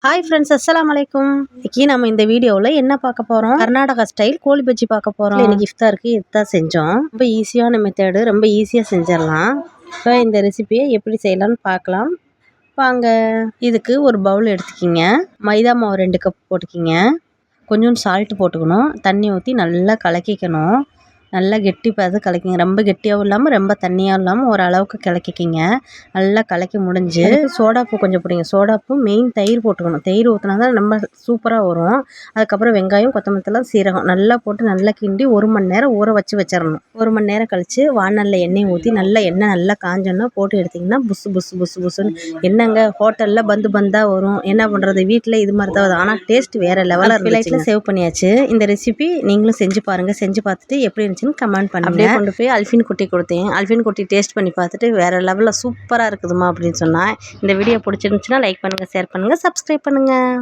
Hi friends, அஸ்ஸலாமு அலைக்கும். இன்னைக்கு நம்ம இந்த வீடியோவில் என்ன பார்க்க போகிறோம்? கர்நாடகா ஸ்டைல் கோழி பஜ்ஜி பார்க்க போகிறோம். இன்னைக்கு இஃப்தாருக்கு இதுதான் செஞ்சோம். ரொம்ப ஈஸியான மெத்தடு, ரொம்ப ஈஸியாக செஞ்சிடலாம். இப்போ இந்த ரெசிபியை எப்படி செய்யலாம்னு பார்க்கலாம் வாங்க. இதுக்கு ஒரு பவுல் எடுத்துக்கிங்க. மைதா மாவு 2 கப் போட்டுக்கிங்க. கொஞ்சம் சால்ட்டு போட்டுக்கணும். தண்ணி ஊற்றி நல்லா கலக்கிக்கணும். நல்லா கெட்டி பார்த்து கலக்கிங்க. ரொம்ப கெட்டியாகவும் இல்லாமல் ரொம்ப தண்ணியாகவும் இல்லாமல் ஓரளவுக்கு கலக்கிக்கிங்க. நல்லா கலக்கி முடிஞ்சு சோடாப்பூ கொஞ்சம் போடுங்க. சோடாப்பூ மெயின் தயிர் போட்டுக்கணும். தயிர் ஊற்றினா தான் ரொம்ப சூப்பராக வரும். அதுக்கப்புறம் வெங்காயம், கொத்தமல்லி, சீரகம் நல்லா போட்டு நல்லா கிண்டி 1 மணி நேரம் ஊற வச்சிடணும். 1 மணி நேரம் கழித்து வானலில் எண்ணெய் ஊற்றி எண்ணெய் நல்லா காஞ்சோன்னா போட்டு எடுத்திங்கன்னா புஸ்ஸுன்னு என்னங்க ஹோட்டலில் பந்தாக வரும். என்ன பண்ணுறது, வீட்டில் இது மாதிரி தான் வரும். ஆனால் டேஸ்ட் வேறு லெவலாக இருந்துச்சு. சேவ் பண்ணியாச்சு. இந்த ரெசிபி நீங்களும் செஞ்சு பாருங்கள். செஞ்சு பார்த்துட்டு எப்படி இருந்துச்சு கமெண்ட் பண்ணுங்க. அப்படியே கொண்டு போய் அல்ஃபின் குட்டி கொடுத்தேன். அல்ஃபின் குட்டி டேஸ்ட் பண்ணி பார்த்துட்டு வேற லெவலில் சூப்பராக இருக்குதுமா அப்படின்னு சொன்னா. இந்த வீடியோ பிடிச்சிருந்துச்சுன்னா லைக் பண்ணுங்கள், ஷேர் பண்ணுங்கள், சப்ஸ்கிரைப் பண்ணுங்கள்.